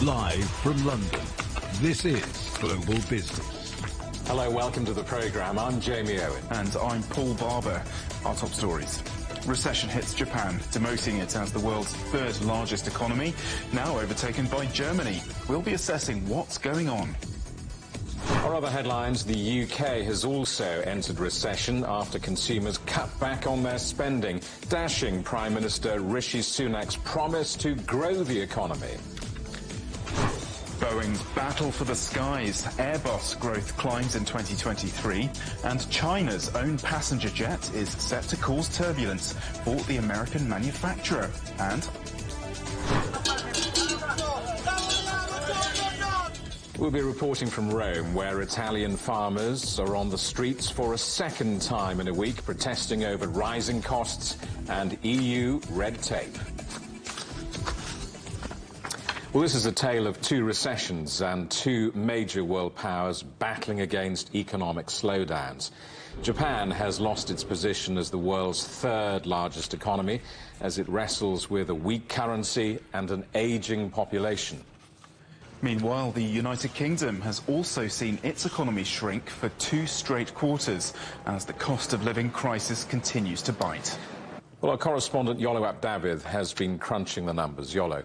Live from London, this is Global Business. Hello, welcome to the programme. I'm Jamie Owen. And I'm Paul Barber. Our top stories. Recession hits Japan, demoting it as the world's third largest economy, now overtaken by Germany. We'll be assessing what's going on. Our other headlines, the UK has also entered recession after consumers cut back on their spending, dashing Prime Minister Rishi Sunak's promise to grow the economy. Boeing's battle for the skies. Airbus growth climbs in 2023, and China's own passenger jet is set to cause turbulence for the American manufacturer. And we'll be reporting from Rome, where Italian farmers are on the streets for a second time in a week, protesting over rising costs and EU red tape. Well, this is a tale of two recessions and two major world powers battling against economic slowdowns. Japan has lost its position as the world's third largest economy as it wrestles with a weak currency and an aging population. meanwhile, the United Kingdom has also seen its economy shrink for 2 straight quarters as the cost of living crisis continues to bite. Well, our correspondent Yolo Abdavid has been crunching the numbers. Yolo.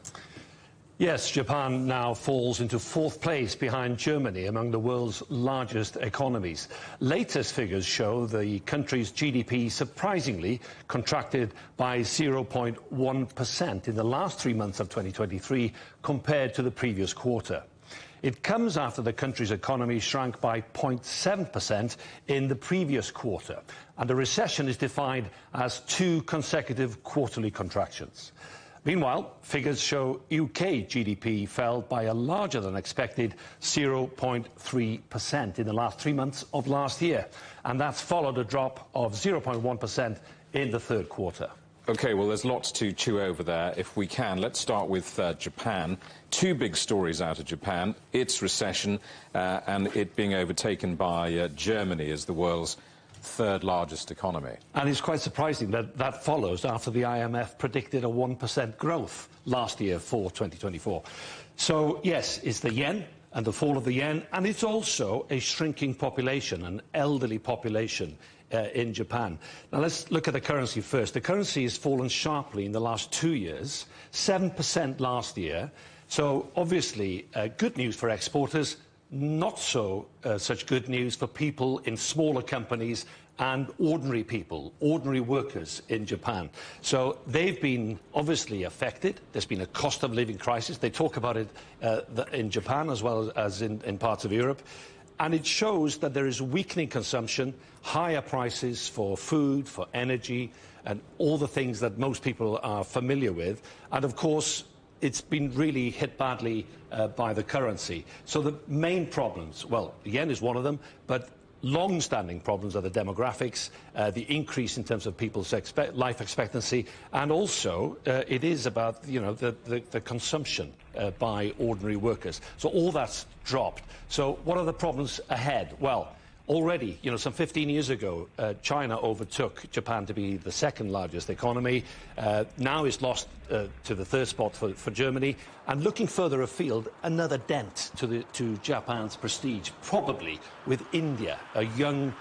Yes, Japan now falls into 4th place behind Germany among the world's largest economies. Latest figures show the country's GDP surprisingly contracted by 0.1% in the last 3 months of 2023 compared to the previous quarter. It comes after the country's economy shrank by 0.7% in the previous quarter, and the recession is defined as 2 consecutive quarterly contractions. Meanwhile, figures show UK GDP fell by a larger than expected 0.3% in the last 3 months of last year, and that's followed a drop of 0.1% in the third quarter. OK, well, there's lots to chew over there. If we can, let's start with Japan. 2 big stories out of Japan, its recession and it being overtaken by Germany as the world's third largest economy. And it's quite surprising that that follows after the IMF predicted a 1% growth last year for 2024. So, yes, it's the yen and the fall of the yen, and it's also a shrinking population, an elderly population in Japan. Now, let's look at the currency first. The currency has fallen sharply in the last 2 years, 7% last year. So, obviously, good news for exporters, not so such good news for people in smaller companies and ordinary people, ordinary workers in Japan. So they've been obviously affected. There's been a cost of living crisis. They talk about it in Japan as well as in parts of Europe. And it shows that there is weakening consumption, higher prices for food, for energy, and all the things that most people are familiar with. And of course, it's been really hit badly by the currency. So the main problems, well, the yen is one of them, but long-standing problems are the demographics, the increase in terms of people's life expectancy, and also it is about, you know, the consumption by ordinary workers. So all that's dropped. So what are the problems ahead? Well, already, you know, some 15 years ago, China overtook Japan to be the 2nd largest economy. Now it's lost to the 3rd spot for Germany. And looking further afield, another dent to Japan's prestige, probably with India, a young,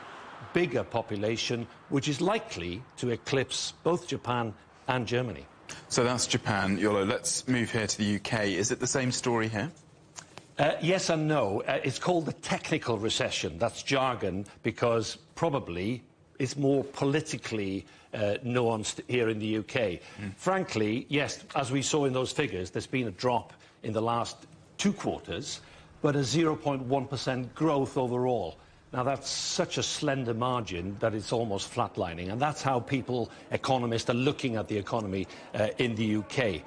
bigger population, which is likely to eclipse both Japan and Germany. So that's Japan. Yolo, let's move here to the UK. Is it the same story here? Yes and no. It's called the technical recession. That's jargon because probably it's more politically nuanced here in the UK. Frankly, yes, as we saw in those figures, there's been a drop in the last 2 quarters, but a 0.1% growth overall. Now, that's such a slender margin that it's almost flatlining, and that's how economists are looking at the economy in the UK.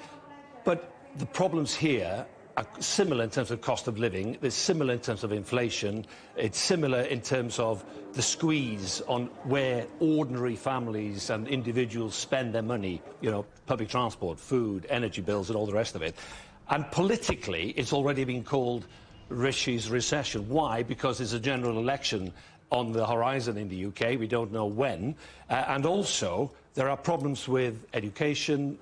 But the problems here are similar in terms of cost of living, it's similar in terms of inflation, it's similar in terms of the squeeze on where ordinary families and individuals spend their money, you know, public transport, food, energy bills and all the rest of it. And politically, it's already been called Rishi's recession. Why? Because there's a general election on the horizon in the UK. We don't know when. And also, There are problems with education,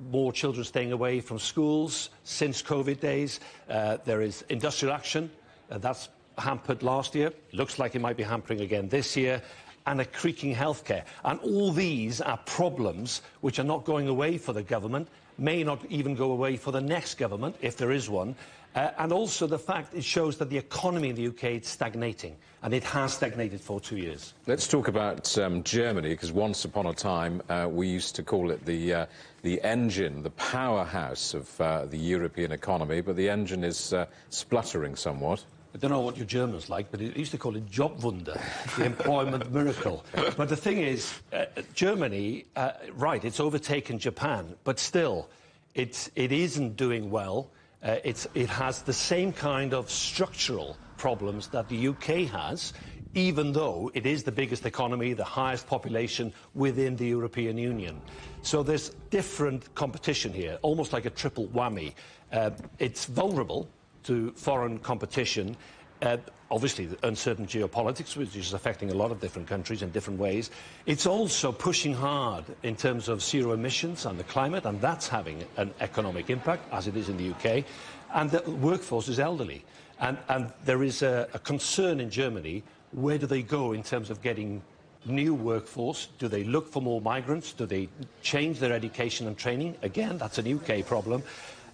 more children staying away from schools since COVID days. There is industrial action, that's hampered last year. Looks like it might be hampering again this year. And a creaking healthcare. And all these are problems which are not going away for the government, may not even go away for the next government, if there is one. And also the fact it shows that the economy in the UK is stagnating, and it has stagnated for 2 years. Let's talk about Germany, because once upon a time we used to call it the engine, the powerhouse of the European economy, but the engine is spluttering somewhat. I don't know what your Germans like, but it used to call it Jobwunder, the employment miracle. But the thing is, Germany, right, it's overtaken Japan, but still, it isn't doing well. It has the same kind of structural problems that the UK has, even though it is the biggest economy, the highest population within the European Union. So there's different competition here, almost like a triple whammy. It's vulnerable to foreign competition. Obviously, the uncertain geopolitics, which is affecting a lot of different countries in different ways. It's also pushing hard in terms of zero emissions and the climate, and that's having an economic impact, as it is in the UK. And the workforce is elderly. And there is a concern in Germany, where do they go in terms of getting new workforce? Do they look for more migrants? Do they change their education and training? Again, that's an UK problem.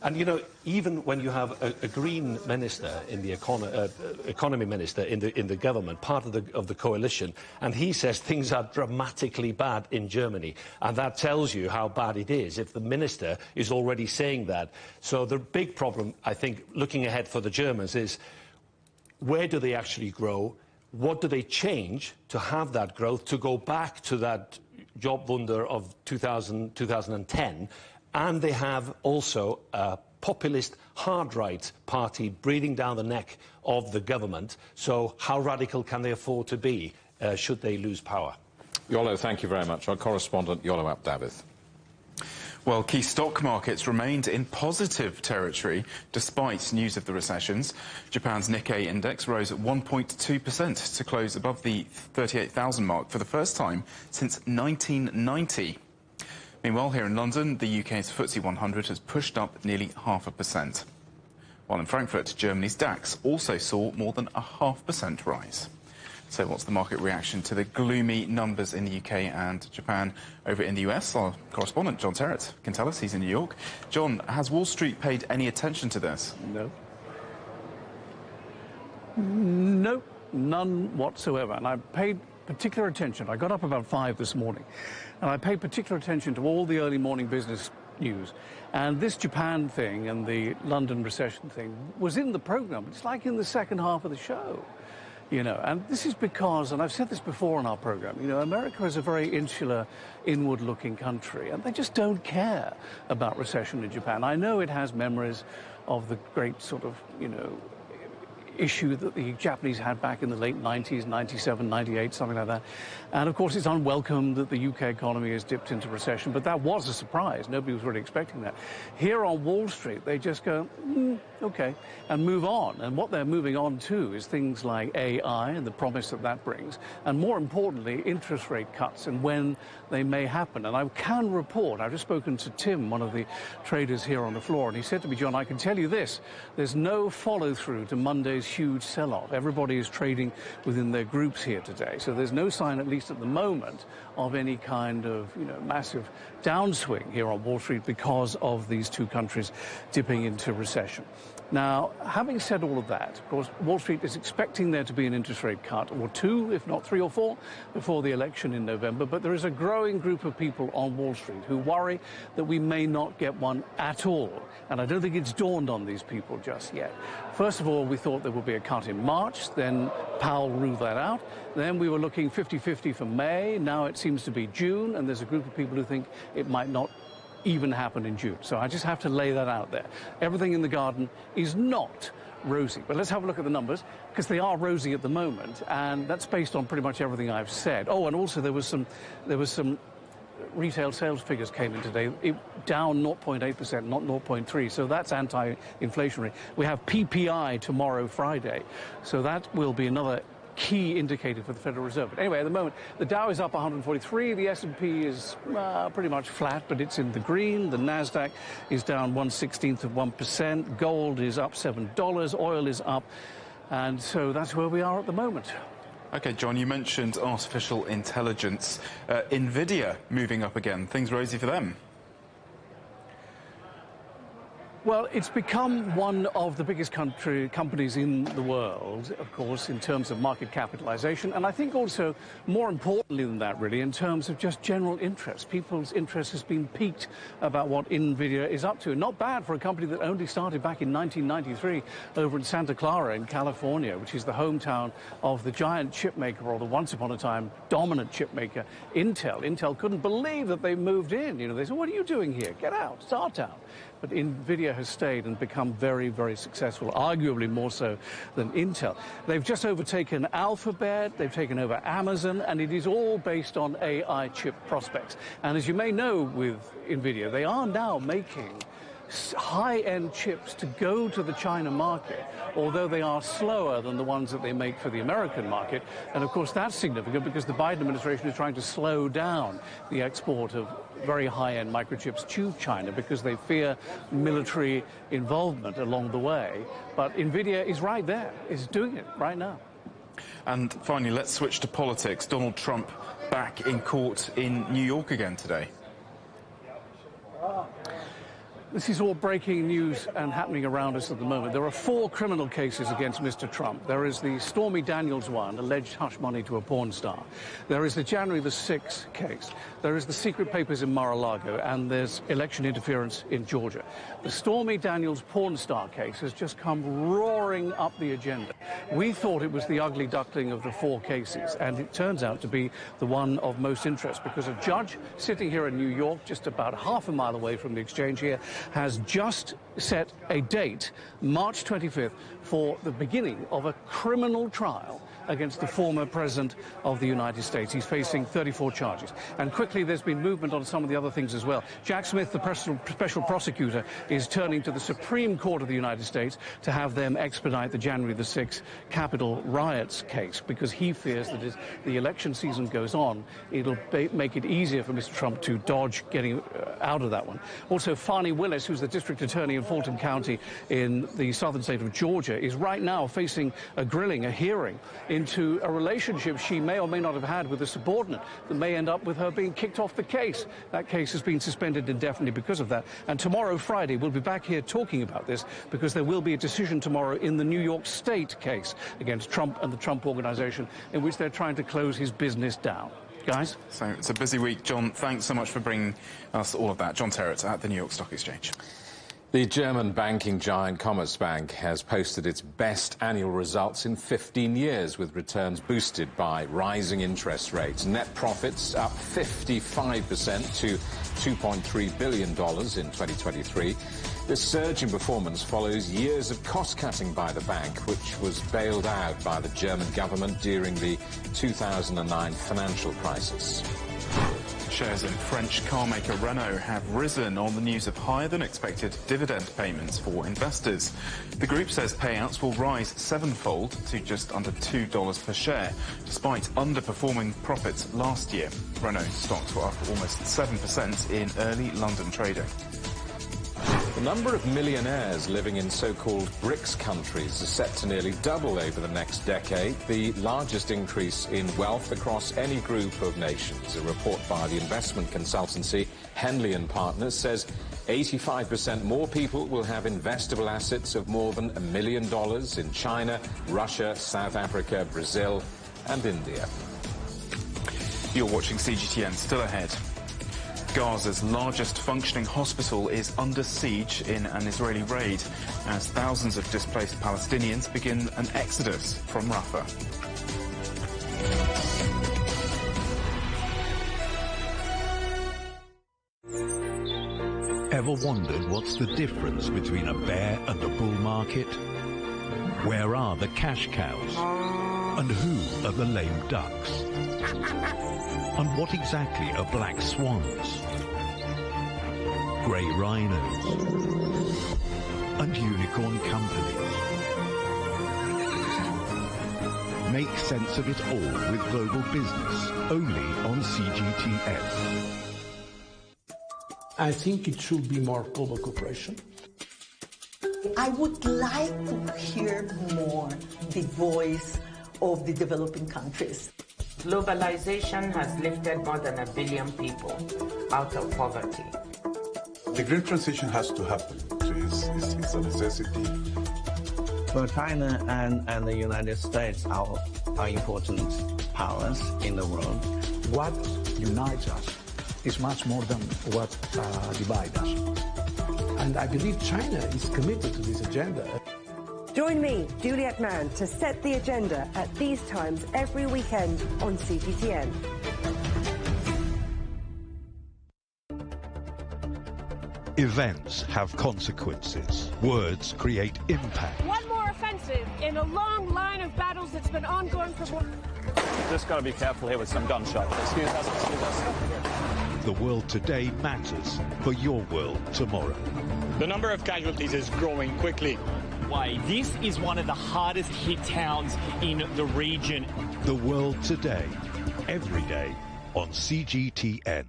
And, you know, even when you have a Green minister in the economy minister in the government, part of the coalition, and he says things are dramatically bad in Germany, and that tells you how bad it is if the minister is already saying that. So the big problem, I think, looking ahead for the Germans is, where do they actually grow? What do they change to have that growth, to go back to that Jobwunder of 2010? And they have also a populist hard-right party breathing down the neck of the government. So how radical can they afford to be should they lose power? Yolo, thank you very much. Our correspondent, Yolo Abdavith. Well, key stock markets remained in positive territory despite news of the recessions. Japan's Nikkei index rose at 1.2% to close above the 38,000 mark for the first time since 1990. Meanwhile, here in London, the UK's FTSE 100 has pushed up nearly 0.5%. While in Frankfurt, Germany's DAX also saw more than a 0.5% rise. So what's the market reaction to the gloomy numbers in the UK and Japan? Over in the US, our correspondent, John Terrett, can tell us. He's in New York. John, has Wall Street paid any attention to this? No. No, none whatsoever. And I paid particular attention. I got up about 5 this morning, and I paid particular attention to all the early morning business news. And this Japan thing and the London recession thing was in the program. It's like in the second half of the show, you know. And this is because, and I've said this before on our program, you know, America is a very insular, inward-looking country, and they just don't care about recession in Japan. I know it has memories of the great sort of, you know, issue that the Japanese had back in the late 90s, 97, 98, something like that. And of course, it's unwelcome that the UK economy has dipped into recession, but that was a surprise. Nobody was really expecting that. Here on Wall Street, they just go, okay, and move on. And what they're moving on to is things like AI and the promise that that brings, and more importantly, interest rate cuts and when they may happen. And I can report, I've just spoken to Tim, one of the traders here on the floor, and he said to me, John, I can tell you this, there's no follow-through to Monday's huge sell-off. Everybody is trading within their groups here today. So there's no sign, at least at the moment, of any kind of, you know, massive downswing here on Wall Street because of these two countries dipping into recession. Now, having said all of that, of course, Wall Street is expecting there to be an interest rate cut, or 2, if not 3 or 4, before the election in November. But there is a growing group of people on Wall Street who worry that we may not get one at all. And I don't think it's dawned on these people just yet. First of all, we thought there would be a cut in March. Then Powell ruled that out. Then we were looking 50-50 for May. Now it seems to be June. And there's a group of people who think it might not even happen in June. So I just have to lay that out there. Everything in the garden is not rosy. But let's have a look at the numbers, because they are rosy at the moment, and that's based on pretty much everything I've said. Oh, and also there was some retail sales figures came in today, down 0.8%, not 0.3%, so that's anti-inflationary. We have PPI tomorrow, Friday, so that will be another key indicator for the Federal Reserve. But anyway, at the moment, the Dow is up 143, the S&P is pretty much flat, but it's in the green. The Nasdaq is down 1/16%. Gold is up $7. Oil is up. And so that's where we are at the moment. OK, John, you mentioned artificial intelligence. NVIDIA moving up again. Things rosy for them? Well, it's become one of the biggest companies in the world, of course, in terms of market capitalization. And I think also, more importantly than that, really, in terms of just general interest. People's interest has been piqued about what NVIDIA is up to. Not bad for a company that only started back in 1993 over in Santa Clara in California, which is the hometown of the giant chip maker, or the once upon a time dominant chip maker, Intel. Intel couldn't believe that they moved in. You know, they said, "What are you doing here? Get out, it's our town." But NVIDIA has stayed and become very, very successful, arguably more so than Intel. They've just overtaken Alphabet, they've taken over Amazon, and it is all based on AI chip prospects. And as you may know with NVIDIA, they are now making high-end chips to go to the China market, although they are slower than the ones that they make for the American market. And of course that's significant because the Biden administration is trying to slow down the export of very high-end microchips to China because they fear military involvement along the way. But NVIDIA is right there, is doing it right now. And finally, let's switch to politics. Donald Trump back in court in New York again today. This is all breaking news and happening around us at the moment. There are 4 criminal cases against Mr. Trump. There is the Stormy Daniels one, alleged hush money to a porn star. There is the January the 6th case. There is the secret papers in Mar-a-Lago, and there's election interference in Georgia. The Stormy Daniels porn star case has just come roaring up the agenda. We thought it was the ugly duckling of the 4 cases, and it turns out to be the one of most interest because a judge sitting here in New York, just about half a mile away from the exchange here, has just set a date, March 25th, for the beginning of a criminal trial against the former president of the United States. He's facing 34 charges. And quickly, there's been movement on some of the other things as well. Jack Smith, the special prosecutor, is turning to the Supreme Court of the United States to have them expedite the January the 6th Capitol riots case because he fears that as the election season goes on, it'll make it easier for Mr. Trump to dodge getting out of that one. Also, Fani Willis, who's the district attorney in Fulton County in the southern state of Georgia, is right now facing a grilling, a hearing into a relationship she may or may not have had with a subordinate that may end up with her being kicked off the case. That case has been suspended indefinitely because of that. And tomorrow, Friday, we'll be back here talking about this because there will be a decision tomorrow in the New York State case against Trump and the Trump Organization in which they're trying to close his business down. Guys? So it's a busy week. John, thanks so much for bringing us all of that. John Terrett at the New York Stock Exchange. The German banking giant Commerzbank has posted its best annual results in 15 years, with returns boosted by rising interest rates. Net profits up 55% to $2.3 billion in 2023. This surge in performance follows years of cost-cutting by the bank, which was bailed out by the German government during the 2009 financial crisis. Shares in French carmaker Renault have risen on the news of higher-than-expected dividend payments for investors. The group says payouts will rise sevenfold to just under $2 per share, despite underperforming profits last year. Renault stocks were up almost 7% in early London trading. The number of millionaires living in so-called BRICS countries is set to nearly double over the next decade, the largest increase in wealth across any group of nations. A report by the investment consultancy Henley & Partners says 85% more people will have investable assets of more than $1 million in China, Russia, South Africa, Brazil and India. You're watching CGTN. Still ahead. Gaza's largest functioning hospital is under siege in an Israeli raid as thousands of displaced Palestinians begin an exodus from Rafah. Ever wondered what's the difference between a bear and a bull market? Where are the cash cows? And who are the lame ducks? And what exactly are black swans, grey rhinos, and unicorn companies? Make sense of it all with global business, only on CGTN. I think it should be more global cooperation. I would like to hear more the voice of the developing countries. Globalization has lifted more than 1 billion people out of poverty. The green transition has to happen. It's a necessity. Well, China and the United States are important powers in the world. What unites us is much more than what divides us. And I believe China is committed to this agenda. Join me, Juliet Mann, to set the agenda at these times every weekend on CGTN. Events have consequences. Words create impact. One more offensive in a long line of battles that's been ongoing for more... Just got to be careful here with some gunshots. Excuse us, excuse us. The world today matters for your world tomorrow. The number of casualties is growing quickly. Why? This is one of the hardest hit towns in the region. The world today, every day on CGTN.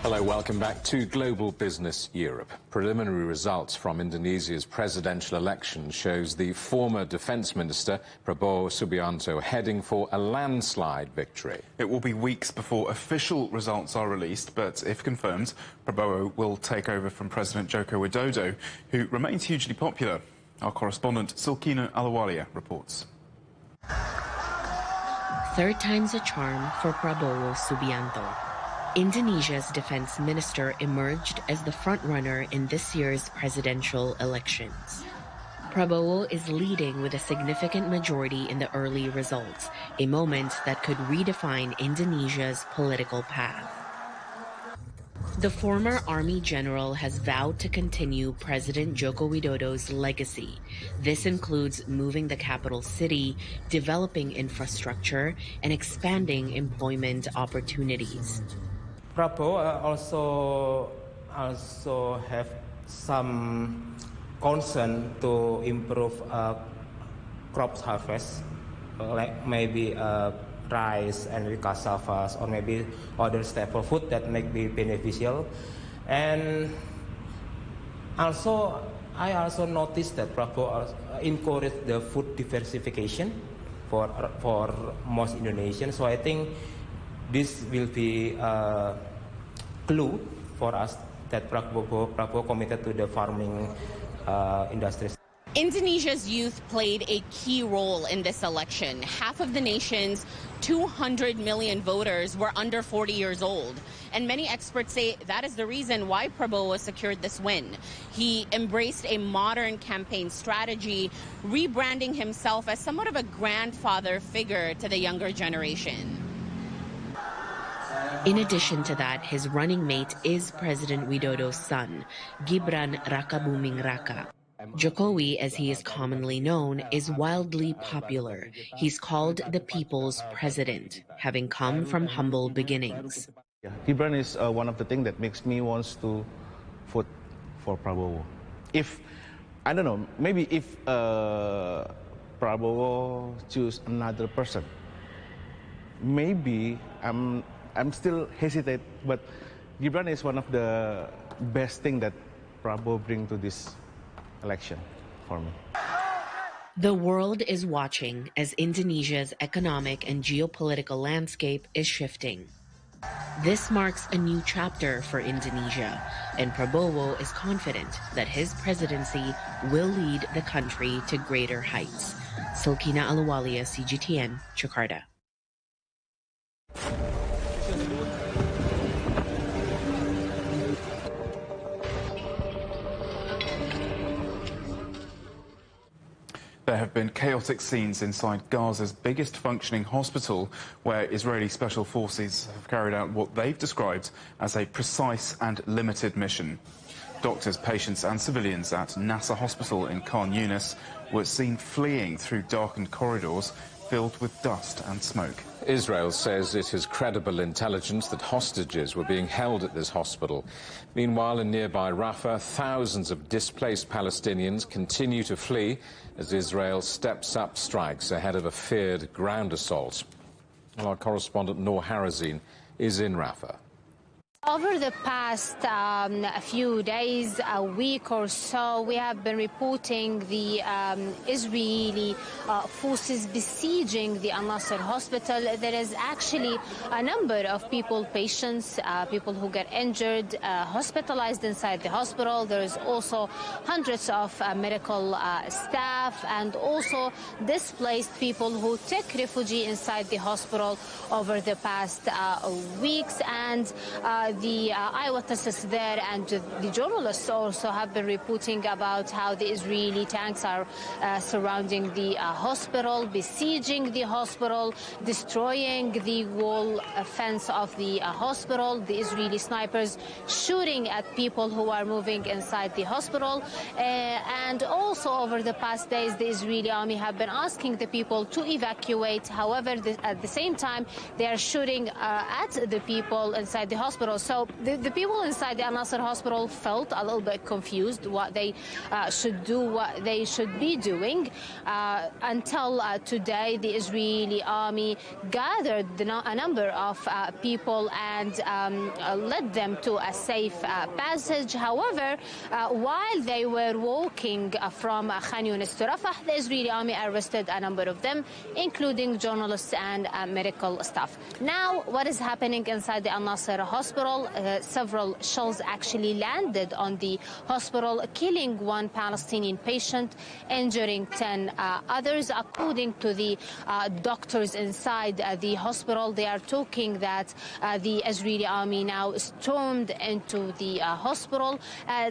Hello, welcome back to Global Business Europe. Preliminary results from Indonesia's presidential election shows the former defence minister, Prabowo Subianto, heading for a landslide victory. It will be weeks before official results are released, but if confirmed, Prabowo will take over from President Joko Widodo, who remains hugely popular. Our correspondent, Silkina Alawalia, reports. Third time's a charm for Prabowo Subianto. Indonesia's defense minister emerged as the frontrunner in this year's presidential elections. Prabowo is leading with a significant majority in the early results, a moment that could redefine Indonesia's political path. The former army general has vowed to continue President Joko Widodo's legacy. This includes moving the capital city, developing infrastructure, and expanding employment opportunities. Prabowo also have some concern to improve crops harvest, like maybe rice and cassavas, or maybe other staple food that may be beneficial. And also, I also noticed that Prabowo encouraged the food diversification for most Indonesians. So I think this will be a clue for us that Prabowo committed to the farming industries. Indonesia's youth played a key role in this election. Half of the nation's 200 million voters were under 40 years old. And many experts say that is the reason why Prabowo secured this win. He embraced a modern campaign strategy, rebranding himself as somewhat of a grandfather figure to the younger generation. In addition to that, his running mate is President Widodo's son, Gibran Rakabuming Raka. Jokowi, as he is commonly known, is wildly popular. He's called the people's president, having come from humble beginnings. Gibran is one of the things that makes me want to vote for Prabowo. If, I don't know, maybe if Prabowo choose another person, maybe I'm still hesitate, but Gibran is one of the best thing that Prabowo bring to this election for me. The world is watching as Indonesia's economic and geopolitical landscape is shifting. This marks a new chapter for Indonesia, and Prabowo is confident that his presidency will lead the country to greater heights. Silkina Alawalia, CGTN, Jakarta. There have been chaotic scenes inside Gaza's biggest functioning hospital, where Israeli special forces have carried out what they've described as a precise and limited mission. Doctors, patients and civilians at Nasser Hospital in Khan Yunis were seen fleeing through darkened corridors filled with dust and smoke. Israel says it has credible intelligence that hostages were being held at this hospital. Meanwhile, in nearby Rafah, thousands of displaced Palestinians continue to flee as Israel steps up strikes ahead of a feared ground assault. Well, our correspondent Noor Harazin is in Rafah. Over the past few days, a week or so, we have been reporting the Israeli forces besieging the Al-Nasser hospital. There is actually a number of people, patients, people who get injured, hospitalized inside the hospital. There is also hundreds of medical staff and also displaced people who took refuge inside the hospital over the past weeks. And the eyewitnesses there and the journalists also have been reporting about how the Israeli tanks are surrounding the hospital, besieging the hospital, destroying the wall fence of the hospital, the Israeli snipers shooting at people who are moving inside the hospital. And also over the past days, the Israeli army have been asking the people to evacuate. However, at the same time, they are shooting at the people inside the hospital. So the people inside the Al-Nasser hospital felt a little bit confused what they should do, what they should be doing, until today the Israeli army gathered a number of people and led them to a safe passage. However, while they were walking from Khan Yunis to Rafah, the Israeli army arrested a number of them, including journalists and medical staff. Now, what is happening inside the Al-Nasser hospital? Several shells actually landed on the hospital, killing one Palestinian patient, injuring 10 others. According to the doctors inside the hospital, they are talking that the Israeli army now stormed into the hospital.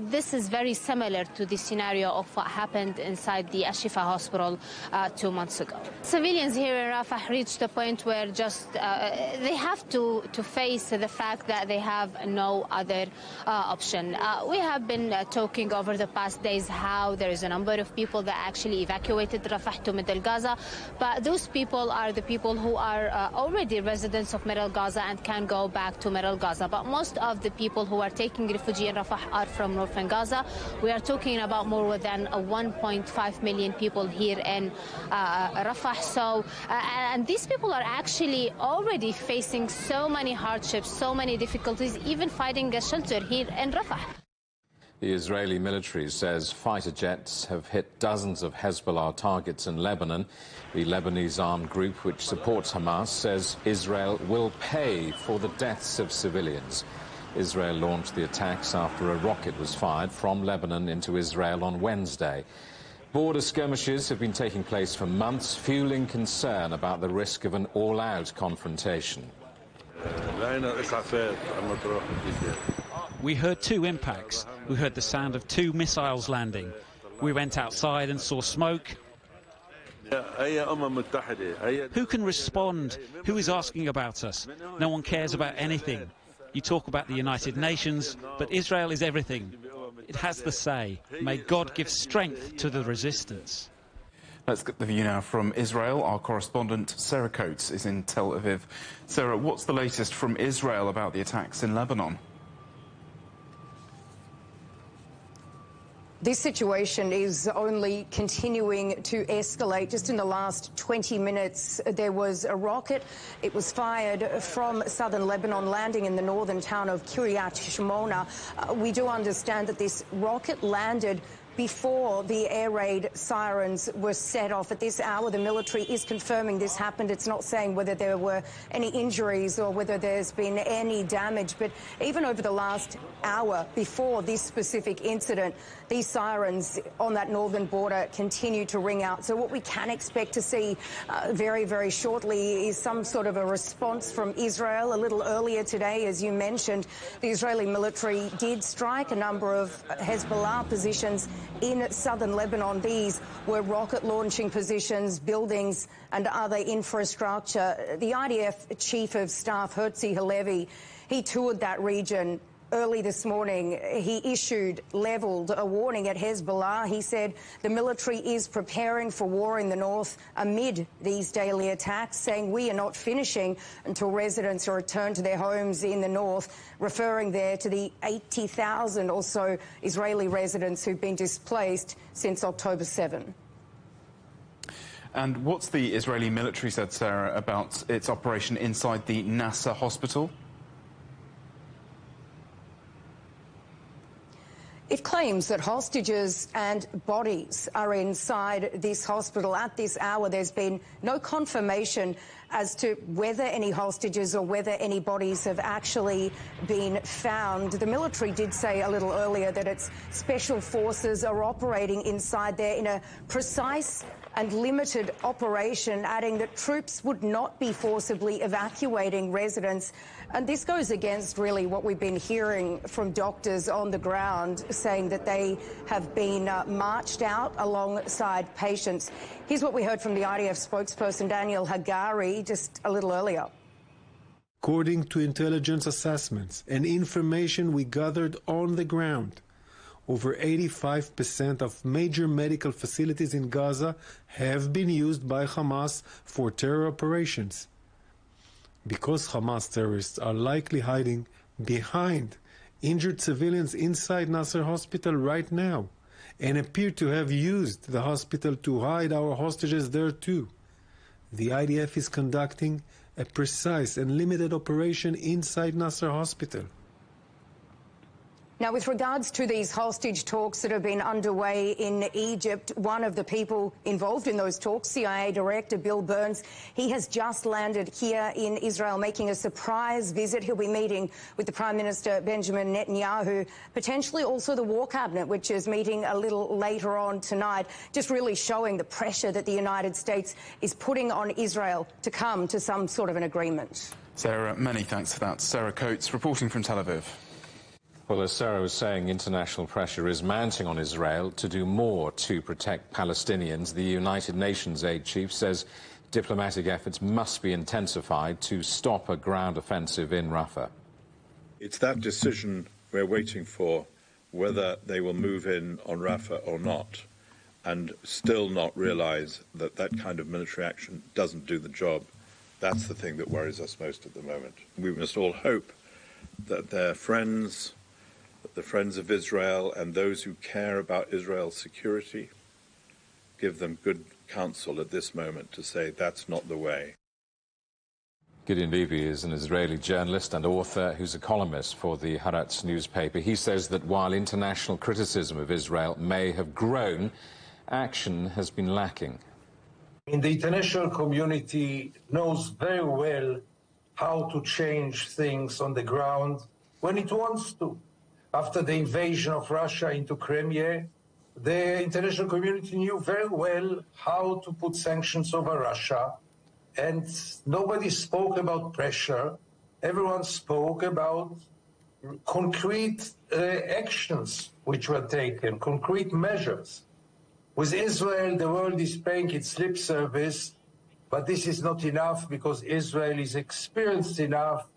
This is very similar to the scenario of what happened inside the Ashifa hospital 2 months ago. Civilians here in Rafah reached a point where just they have to face the fact that they have no other option. We have been talking over the past days how there is a number of people that actually evacuated Rafah to Middle Gaza, but those people are the people who are already residents of Middle Gaza and can go back to Middle Gaza. But most of the people who are taking refuge in Rafah are from northern Gaza. We are talking about more than 1.5 million people here in Rafah. So, and these people are actually already facing so many hardships, so many difficulties, even finding a shelter here in Rafah. The Israeli military says fighter jets have hit dozens of Hezbollah targets in Lebanon. The Lebanese armed group, which supports Hamas, says Israel will pay for the deaths of civilians. Israel launched the attacks after a rocket was fired from Lebanon into Israel on Wednesday. Border skirmishes have been taking place for months, fueling concern about the risk of an all-out confrontation. We heard 2 impacts. We heard the sound of 2 missiles landing. We went outside and saw smoke. Who can respond? Who is asking about us? No one cares about anything. You talk about the United Nations, but Israel is everything. It has the say. May God give strength to the resistance. Let's get the view now from Israel. Our correspondent Sarah Coates is in Tel Aviv. Sarah, what's the latest from Israel about the attacks in Lebanon? This situation is only continuing to escalate. Just in the last 20 minutes, there was a rocket. It was fired from southern Lebanon, landing in the northern town of Kiryat Shmona. We do understand that this rocket landed before the air raid sirens were set off. At this hour, the military is confirming this happened. It's not saying whether there were any injuries or whether there's been any damage. But even over the last hour before this specific incident, these sirens on that northern border continue to ring out. So what we can expect to see very, very shortly is some sort of a response from Israel. A little earlier today, as you mentioned, the Israeli military did strike a number of Hezbollah positions in southern Lebanon. These were rocket launching positions, buildings and other infrastructure. The IDF Chief of Staff, Herzi Halevi, he toured that region early this morning, he leveled a warning at Hezbollah. He said the military is preparing for war in the north amid these daily attacks, saying we are not finishing until residents are returned to their homes in the north, referring there to the 80,000 or so Israeli residents who've been displaced since October 7. And what's the Israeli military said, Sarah, about its operation inside the Nasser hospital? It claims that hostages and bodies are inside this hospital. At this hour, there's been no confirmation as to whether any hostages or whether any bodies have actually been found. The military did say a little earlier that its special forces are operating inside there in a precise and limited operation, adding that troops would not be forcibly evacuating residents. And this goes against really what we've been hearing from doctors on the ground, saying that they have been marched out alongside patients. Here's what we heard from the IDF spokesperson Daniel Hagari just a little earlier. According to intelligence assessments and information we gathered on the ground, over 85% of major medical facilities in Gaza have been used by Hamas for terror operations. Because Hamas terrorists are likely hiding behind injured civilians inside Nasser Hospital right now and appear to have used the hospital to hide our hostages there too, the IDF is conducting a precise and limited operation inside Nasser Hospital. Now, with regards to these hostage talks that have been underway in Egypt, one of the people involved in those talks, CIA Director Bill Burns, he has just landed here in Israel, making a surprise visit. He'll be meeting with the Prime Minister Benjamin Netanyahu, potentially also the War Cabinet, which is meeting a little later on tonight, just really showing the pressure that the United States is putting on Israel to come to some sort of an agreement. Sarah, many thanks for that. Sarah Coates reporting from Tel Aviv. Well, as Sarah was saying, international pressure is mounting on Israel to do more to protect Palestinians. The United Nations aid chief says diplomatic efforts must be intensified to stop a ground offensive in Rafah. It's that decision we're waiting for, whether they will move in on Rafah or not, and still not realize that that kind of military action doesn't do the job. That's the thing that worries us most at the moment. We must all hope that their friends, the friends of Israel and those who care about Israel's security, give them good counsel at this moment to say that's not the way. Gideon Levy is an Israeli journalist and author who's a columnist for the Haaretz newspaper. He says that while international criticism of Israel may have grown, action has been lacking. The international community knows very well how to change things on the ground when it wants to. After the invasion of Russia into Crimea, the international community knew very well how to put sanctions over Russia, and nobody spoke about pressure. Everyone spoke about concrete actions which were taken, concrete measures. With Israel, the world is paying its lip service, but this is not enough because Israel is experienced enough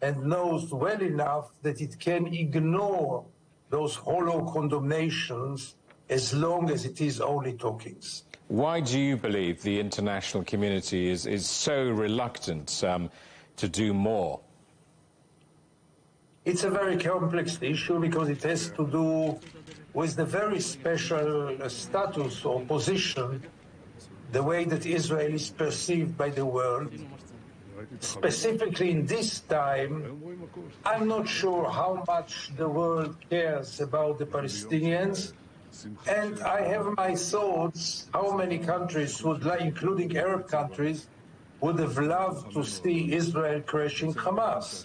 and knows well enough that it can ignore those hollow condemnations as long as it is only talkings. Why do you believe the international community is so reluctant to do more? It's a very complex issue because it has to do with the very special status or position, the way that Israel is perceived by the world. Specifically in this time, I'm not sure how much the world cares about the Palestinians, and I have my thoughts how many countries would like, including Arab countries, would have loved to see Israel crashing Hamas,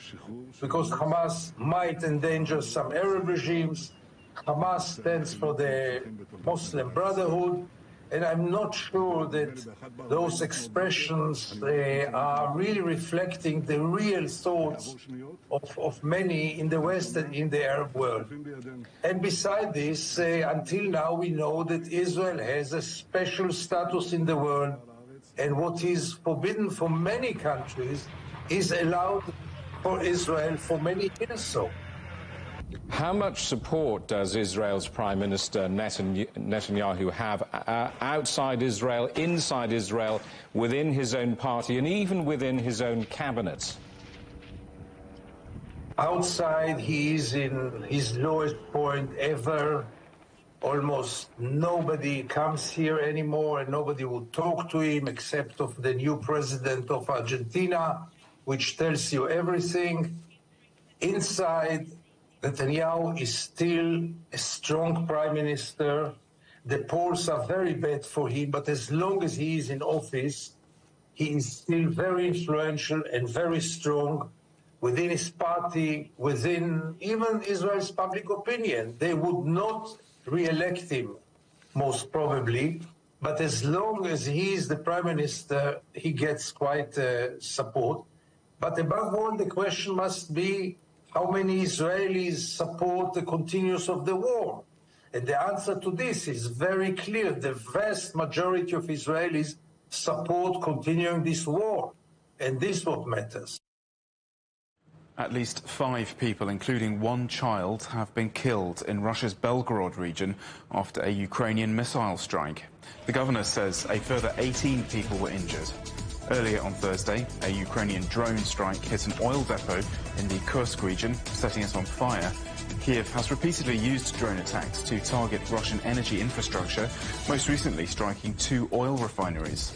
because Hamas might endanger some Arab regimes. Hamas stands for the Muslim Brotherhood, and I'm not sure that those expressions are really reflecting the real thoughts of many in the West and in the Arab world. And beside this, until now we know that Israel has a special status in the world, and what is forbidden for many countries is allowed for Israel for many years so. How much support does Israel's Prime Minister Netanyahu have outside Israel, inside Israel, within his own party, and even within his own cabinet? Outside, he is in his lowest point ever. Almost nobody comes here anymore, and nobody will talk to him except of the new president of Argentina, which tells you everything. Inside, Netanyahu is still a strong prime minister. The polls are very bad for him, but as long as he is in office, he is still very influential and very strong within his party, within even Israel's public opinion. They would not re-elect him, most probably, but as long as he is the prime minister, he gets quite support. But above all, the question must be, how many Israelis support the continuance of the war? And the answer to this is very clear. The vast majority of Israelis support continuing this war. And this is what matters. At least 5 people, including 1 child, have been killed in Russia's Belgorod region after a Ukrainian missile strike. The governor says a further 18 people were injured. Earlier on Thursday, a Ukrainian drone strike hit an oil depot in the Kursk region, setting it on fire. Kiev has repeatedly used drone attacks to target Russian energy infrastructure, most recently striking 2 oil refineries.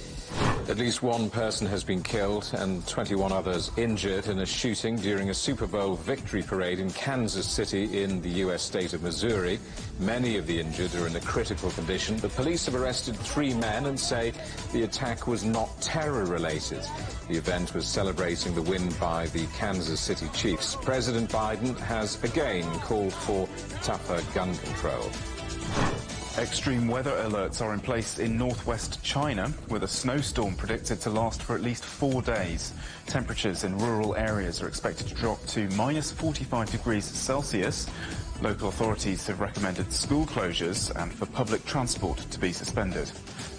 At least 1 person has been killed and 21 others injured in a shooting during a Super Bowl victory parade in Kansas City in the U.S. state of Missouri. Many of the injured are in a critical condition. The police have arrested 3 men and say the attack was not terror-related. The event was celebrating the win by the Kansas City Chiefs. President Biden has again called for tougher gun control. Extreme weather alerts are in place in northwest China, with a snowstorm predicted to last for at least 4 days. Temperatures in rural areas are expected to drop to minus 45 degrees Celsius. Local authorities have recommended school closures and for public transport to be suspended.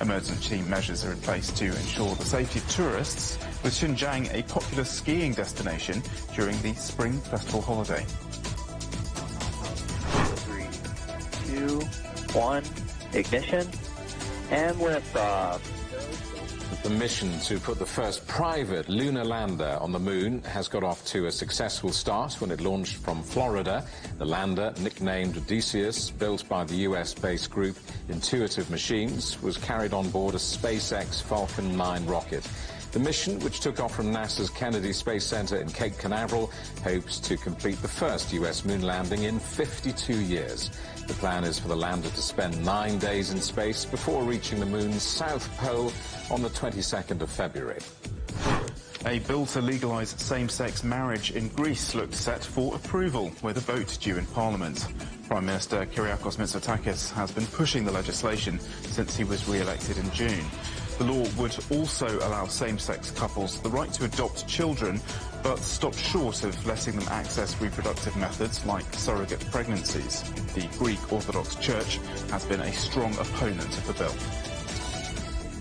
Emergency measures are in place to ensure the safety of tourists, with Xinjiang a popular skiing destination during the Spring Festival holiday. 3, 2, 1, ignition, and liftoff. The mission to put the first private lunar lander on the moon has got off to a successful start when it launched from Florida. The lander, nicknamed Odysseus, built by the US-based group Intuitive Machines, was carried on board a SpaceX Falcon 9 rocket. The mission, which took off from NASA's Kennedy Space Center in Cape Canaveral, hopes to complete the first US moon landing in 52 years. The plan is for the lander to spend 9 days in space before reaching the moon's south pole on the 22nd of February. A bill to legalise same-sex marriage in Greece looks set for approval, with a vote due in Parliament. Prime Minister Kyriakos Mitsotakis has been pushing the legislation since he was re-elected in June. The law would also allow same-sex couples the right to adopt children, but stop short of letting them access reproductive methods like surrogate pregnancies. The Greek Orthodox Church has been a strong opponent of the bill.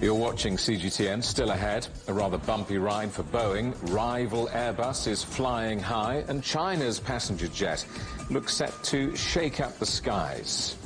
You're watching CGTN. Still ahead, a rather bumpy ride for Boeing. Rival Airbus is flying high, and China's passenger jet looks set to shake up the skies.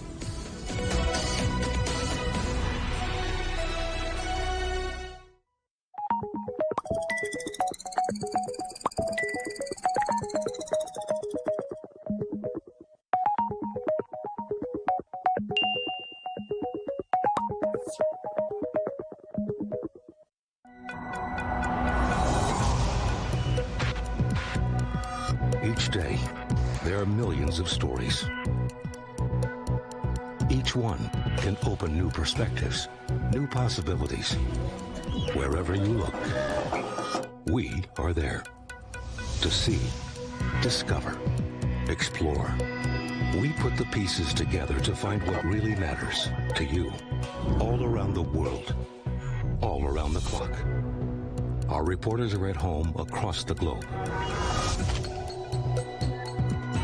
Each day, there are millions of stories. Each one can open new perspectives, new possibilities. Wherever you look, we are there. To see, discover, explore. We put the pieces together to find what really matters to you. All around the world, all around the clock. Our reporters are at home across the globe.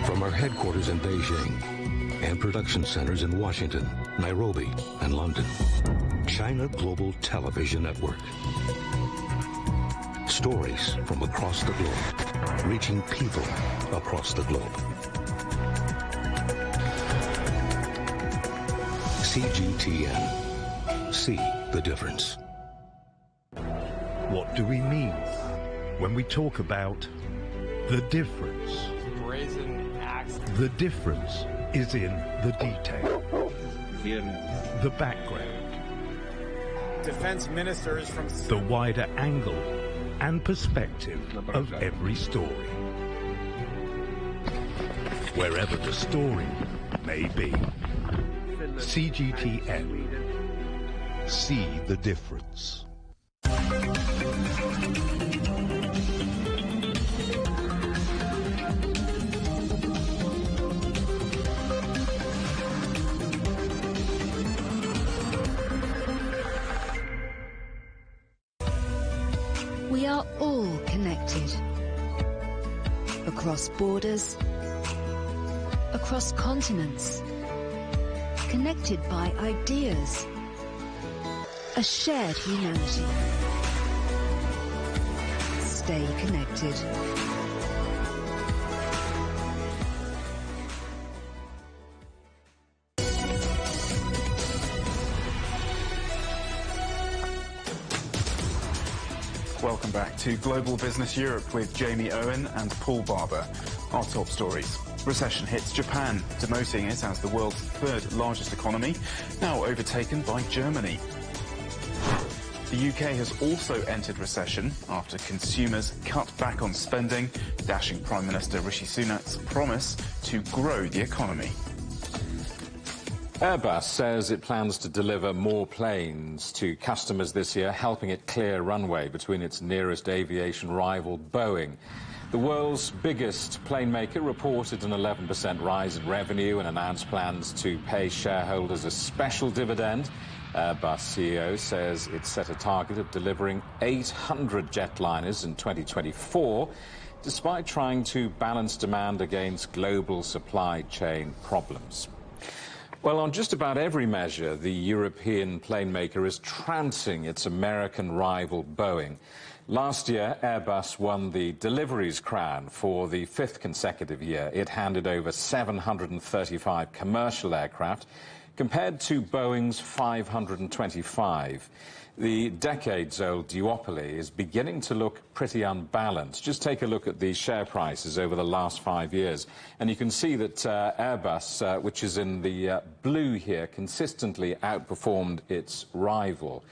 From our headquarters in Beijing and production centers in Washington, Nairobi, and London, China Global Television Network. Stories from across the globe, reaching people across the globe. CGTN. See the difference. What do we mean when we talk about the difference? The difference is in the detail, the background, defense ministers from the wider angle and perspective of every story, wherever the story may be. CGTN. See the difference. We are all connected. Across borders, across continents, connected by ideas, a shared humanity. Stay connected. Welcome back to Global Business Europe with Jamie Owen and Paul Barber. Our top stories. Recession hits Japan, demoting it as the world's third largest economy, now overtaken by Germany. The UK has also entered recession after consumers cut back on spending, dashing Prime Minister Rishi Sunak's promise to grow the economy. Airbus says it plans to deliver more planes to customers this year, helping it clear runway between its nearest aviation rival, Boeing. The world's biggest plane maker reported an 11% rise in revenue and announced plans to pay shareholders a special dividend. Airbus CEO says it set a target of delivering 800 jetliners in 2024, despite trying to balance demand against global supply chain problems. Well, on just about every measure, the European plane maker is trouncing its American rival, Boeing. Last year, Airbus won the deliveries crown for the 5th consecutive year. It handed over 735 commercial aircraft, compared to Boeing's 525. The decades-old duopoly is beginning to look pretty unbalanced. Just take a look at the share prices over the last 5 years, and you can see that Airbus, which is in the blue here, consistently outperformed its rival.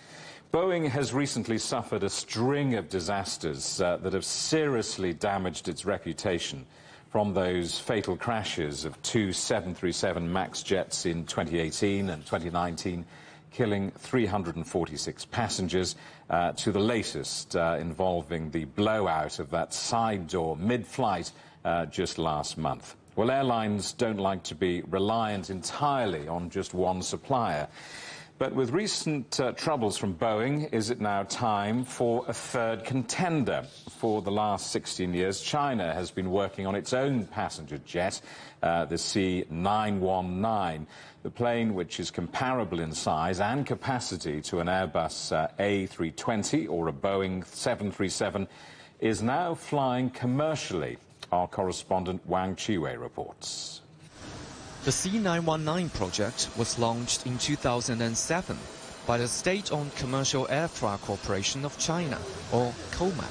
Boeing has recently suffered a string of disasters that have seriously damaged its reputation, from those fatal crashes of 2 737 MAX jets in 2018 and 2019, killing 346 passengers, to the latest involving the blowout of that side door mid-flight just last month. Well, airlines don't like to be reliant entirely on just one supplier. But with recent troubles from Boeing, is it now time for a third contender? For the last 16 years, China has been working on its own passenger jet, the C919, the plane which is comparable in size and capacity to an Airbus A320 or a Boeing 737, is now flying commercially. Our correspondent Wang Chiwei reports. The C919 project was launched in 2007 by the state-owned Commercial Aircraft Corporation of China, or COMAC.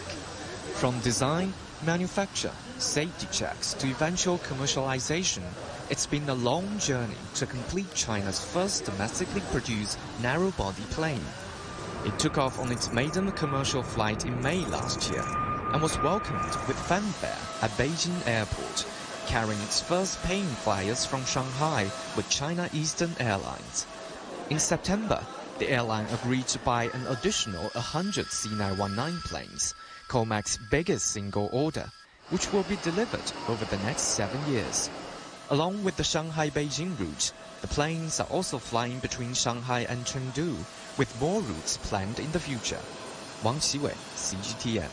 From design, manufacture, safety checks to eventual commercialization, it's been a long journey to complete China's first domestically produced narrow-body plane. It took off on its maiden commercial flight in May last year and was welcomed with fanfare at Beijing Airport, carrying its first paying flyers from Shanghai with China Eastern Airlines. In September, the airline agreed to buy an additional 100 C919 planes, COMAC's biggest single order, which will be delivered over the next 7 years. Along with the Shanghai-Beijing route, the planes are also flying between Shanghai and Chengdu, with more routes planned in the future. Wang Xiwei, CGTN.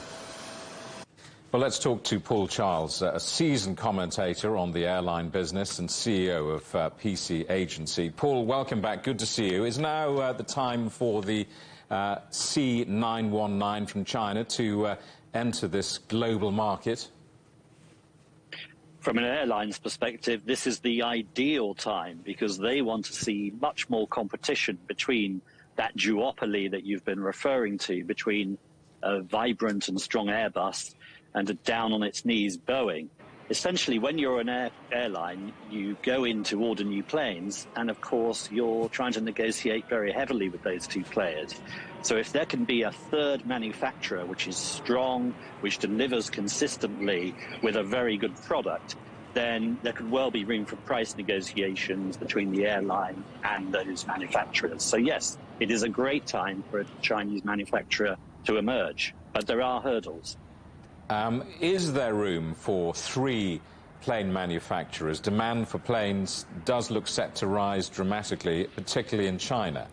Well, let's talk to Paul Charles, a seasoned commentator on the airline business and CEO of PC Agency. Paul, welcome back. Good to see you. Is now the time for the C919 from China to enter this global market? from an airline's perspective, this is the ideal time because they want to see much more competition between that duopoly that you've been referring to, between a vibrant and strong Airbus and a down on its knees Boeing. Essentially, when you're an airline, you go in to order new planes, and of course, you're trying to negotiate very heavily with those two players. So if there can be a third manufacturer which is strong, which delivers consistently with a very good product, then there could well be room for price negotiations between the airline and those manufacturers. So yes, it is a great time for a Chinese manufacturer to emerge, but there are hurdles. Is there room for 3 plane manufacturers? Demand for planes does look set to rise dramatically, particularly in China.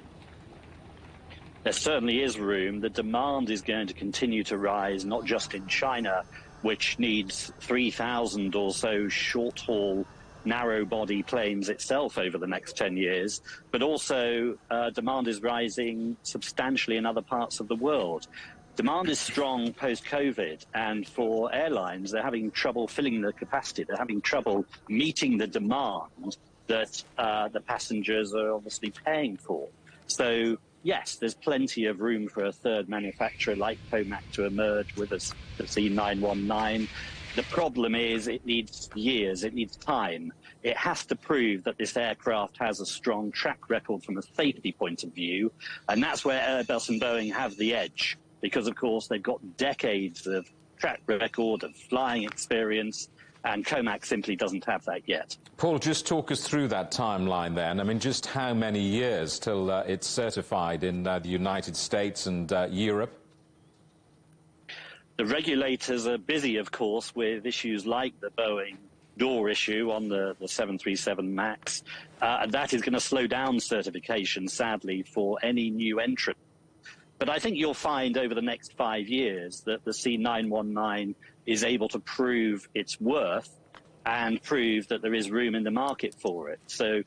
There certainly is room. The demand is going to continue to rise, not just in China, which needs 3,000 or so short-haul, narrow-body planes itself over the next 10 years, but also demand is rising substantially in other parts of the world. Demand is strong post-COVID, and for airlines, they're having trouble filling the capacity. They're having trouble meeting the demand that the passengers are obviously paying for. So, yes, there's plenty of room for a third manufacturer like Comac to emerge with the C919. The problem is it needs years, it needs time. It has to prove that this aircraft has a strong track record from a safety point of view, and that's where Airbus and Boeing have the edge. Because, of course, they've got decades of track record, of flying experience, and Comac simply doesn't have that yet. Paul, just talk us through that timeline then. I mean, just how many years till it's certified in the United States and Europe? The regulators are busy, of course, with issues like the Boeing door issue on the 737 MAX. And that is going to slow down certification, sadly, for any new entrant. But I think you'll find over the next 5 years that the C919 is able to prove its worth and prove that there is room in the market for it. So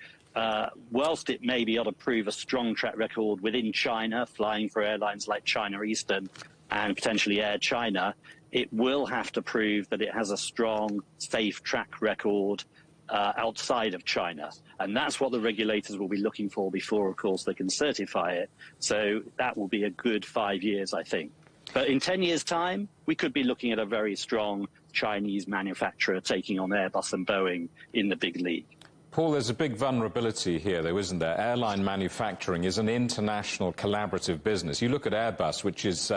whilst it may be able to prove a strong track record within China, flying for airlines like China Eastern and potentially Air China, it will have to prove that it has a strong, safe track record outside of China. And that's what the regulators will be looking for before, of course, they can certify it. So that will be a good 5 years, I think. But in 10 years' time, we could be looking at a very strong Chinese manufacturer taking on Airbus and Boeing in the big league. Paul, there's a big vulnerability here, though, isn't there? Airline manufacturing is an international collaborative business. You look at Airbus, which is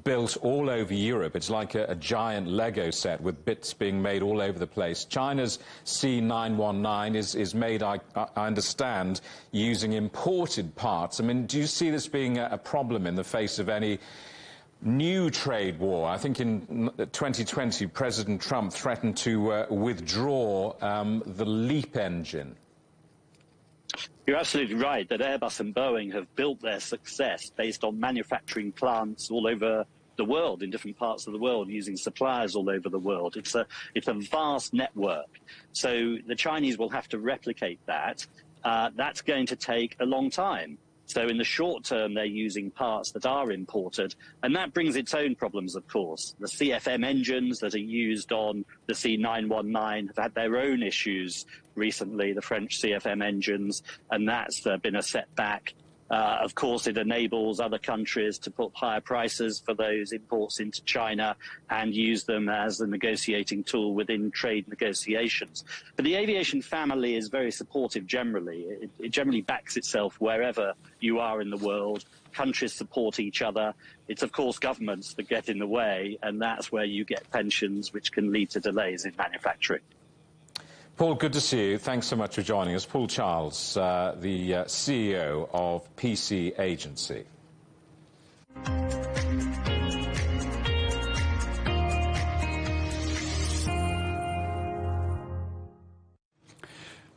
built all over Europe. It's like a giant Lego set with bits being made all over the place. China's C919 is made, I understand, using imported parts. I mean, do you see this being a problem in the face of any new trade war? I think in 2020, President Trump threatened to withdraw the LEAP engine. You're absolutely right that Airbus and Boeing have built their success based on manufacturing plants all over the world, in different parts of the world, using suppliers all over the world. It's a vast network. So the Chinese will have to replicate that. That's going to take a long time. So in the short term, they're using parts that are imported, and that brings its own problems, of course. The CFM engines that are used on the C919 have had their own issues recently, the French CFM engines, and that's been a setback. Of course, it enables other countries to put higher prices for those imports into China and use them as a negotiating tool within trade negotiations. But the aviation family is very supportive generally. It generally backs itself wherever you are in the world. Countries support each other. It's, of course, governments that get in the way, and that's where you get tensions which can lead to delays in manufacturing. Paul, good to see you. Thanks so much for joining us. Paul Charles, the CEO of PC Agency.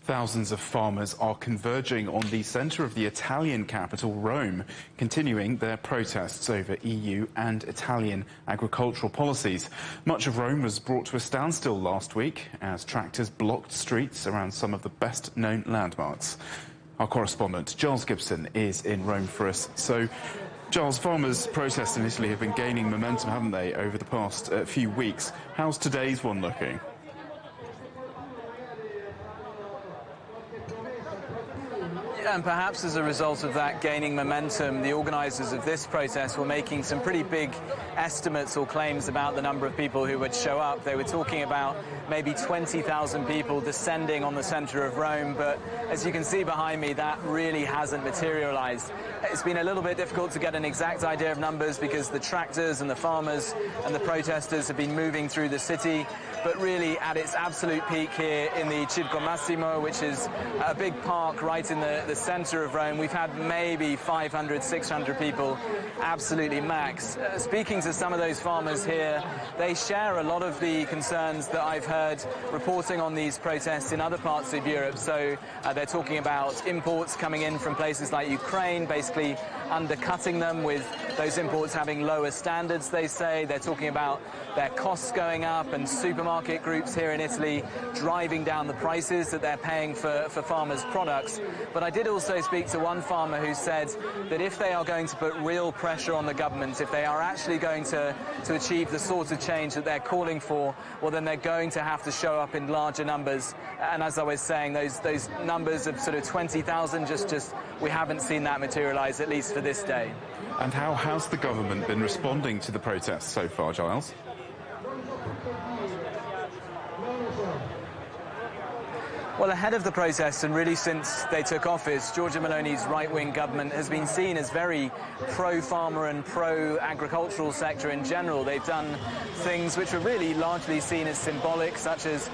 Thousands of farmers are converging on the centre of the Italian capital, Rome, continuing their protests over EU and Italian agricultural policies. Much of Rome was brought to a standstill last week as tractors blocked streets around some of the best-known landmarks. Our correspondent, Giles Gibson, is in Rome for us. So, Giles, farmers' protests in Italy have been gaining momentum, haven't they, over the past few weeks. How's today's one looking? And perhaps as a result of that gaining momentum, the organisers of this protest were making some pretty big estimates or claims about the number of people who would show up. They were talking about maybe 20,000 people descending on the centre of Rome, but as you can see behind me, that really hasn't materialised. It's been a little bit difficult to get an exact idea of numbers because the tractors and the farmers and the protesters have been moving through the city, but really at its absolute peak here in the Circo Massimo, which is a big park right in the centre of Rome, we've had maybe 500, 600 people, absolutely max. Speaking to some of those farmers here, they share a lot of the concerns that I've heard reporting on these protests in other parts of Europe. So they're talking about imports coming in from places like Ukraine, basically undercutting them, with those imports having lower standards, they say. They're talking about their costs going up and supermarket groups here in Italy driving down the prices that they're paying for farmers' products. But I did also speak to one farmer who said that if they are going to put real pressure on the government, if they are actually going to achieve the sort of change that they're calling for, well, then they're going to have to show up in larger numbers. And as I was saying, those numbers of sort of 20,000, just we haven't seen that materialise, at least for this day. And how has the government been responding to the protests so far, Giles? Well, ahead of the protests, and really since they took office, Giorgia Meloni's right-wing government has been seen as very pro-farmer and pro-agricultural sector in general. They've done things which were really largely seen as symbolic, such as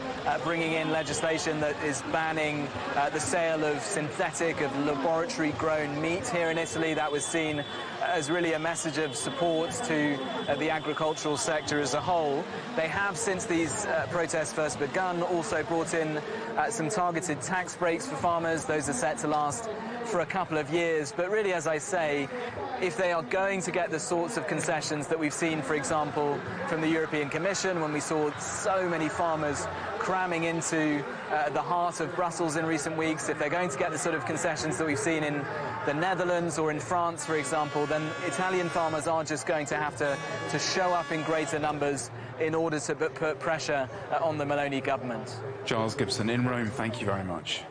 bringing in legislation that is banning the sale of synthetic, of laboratory-grown meat here in Italy. That was seen as really a message of support to the agricultural sector as a whole. They have, since these protests first begun, also brought in some targeted tax breaks for farmers. Those are set to last for a couple of years. But really, as I say, if they are going to get the sorts of concessions that we've seen, for example, from the European Commission, when we saw so many farmers cramming into the heart of Brussels in recent weeks, if they're going to get the sort of concessions that we've seen in the Netherlands or in France, for example, then Italian farmers are just going to have to show up in greater numbers in order to put pressure on the Meloni government. Giles Gibson in Rome, thank you very much.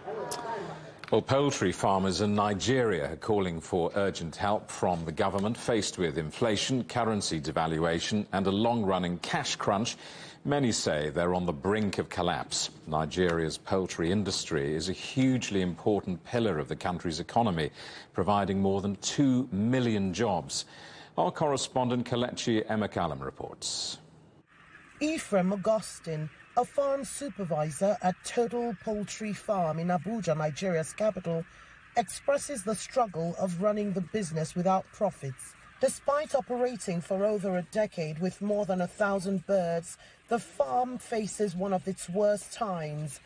Well, poultry farmers in Nigeria are calling for urgent help from the government. Faced with inflation, currency devaluation and a long-running cash crunch, many say they're on the brink of collapse. Nigeria's poultry industry is a hugely important pillar of the country's economy, providing more than 2 million jobs. Our correspondent Kelechi Emekalam reports. Ephraim Augustine, a farm supervisor at Total Poultry Farm in Abuja, Nigeria's capital, expresses the struggle of running the business without profits. Despite operating for over a decade with more than 1,000 birds, the farm faces one of its worst times.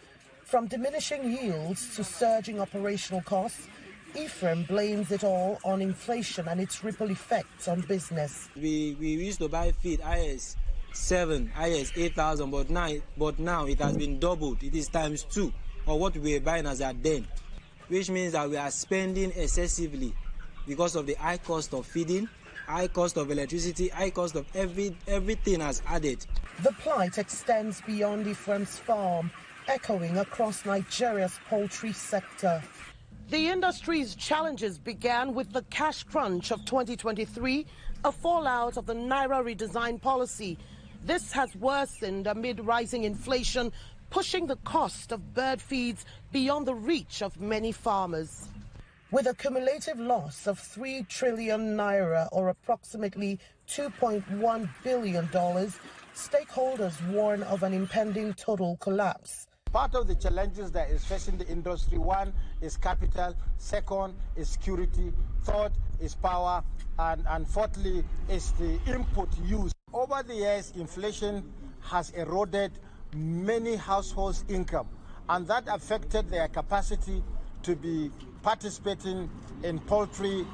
From diminishing yields to surging operational costs, Ephraim blames it all on inflation and its ripple effects on business. We used to buy feed IS7, IS8,000, but now it has been doubled. It is ×2 of what we were buying as at then, which means that we are spending excessively because of the high cost of feeding, high cost of electricity, high cost of everything has added. The plight extends beyond Ephraim's farm, echoing across Nigeria's poultry sector. The industry's challenges began with the cash crunch of 2023, a fallout of the Naira redesign policy. This has worsened amid rising inflation, pushing the cost of bird feeds beyond the reach of many farmers. With a cumulative loss of 3 trillion naira, or approximately $2.1 billion, stakeholders warn of an impending total collapse. Part of the challenges that is facing the industry, one is capital, second is security, third is power, and fourthly is the input use. Over the years, inflation has eroded many households' income, and that affected their capacity to be participating in poultry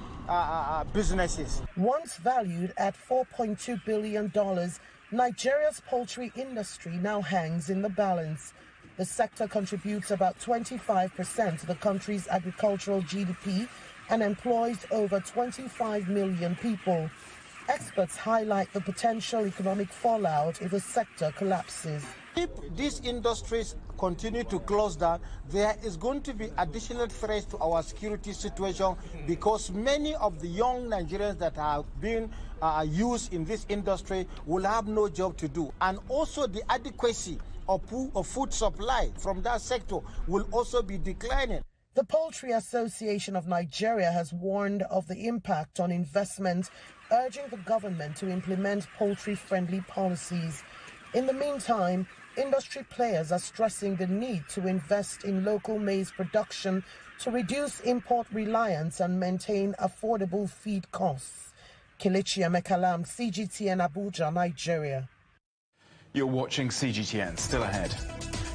businesses. Once valued at $4.2 billion, Nigeria's poultry industry now hangs in the balance. The sector contributes about 25% to the country's agricultural GDP and employs over 25 million people. Experts highlight the potential economic fallout if the sector collapses. If these industries continue to close down, there is going to be additional threats to our security situation because many of the young Nigerians that have been used in this industry will have no job to do. And also the adequacy of food supply from that sector will also be declining. The Poultry Association of Nigeria has warned of the impact on investment, urging the government to implement poultry-friendly policies. In the meantime, industry players are stressing the need to invest in local maize production to reduce import reliance and maintain affordable feed costs. Kelechi Emekalam, CGTN Abuja, Nigeria. You're watching CGTN. Still ahead.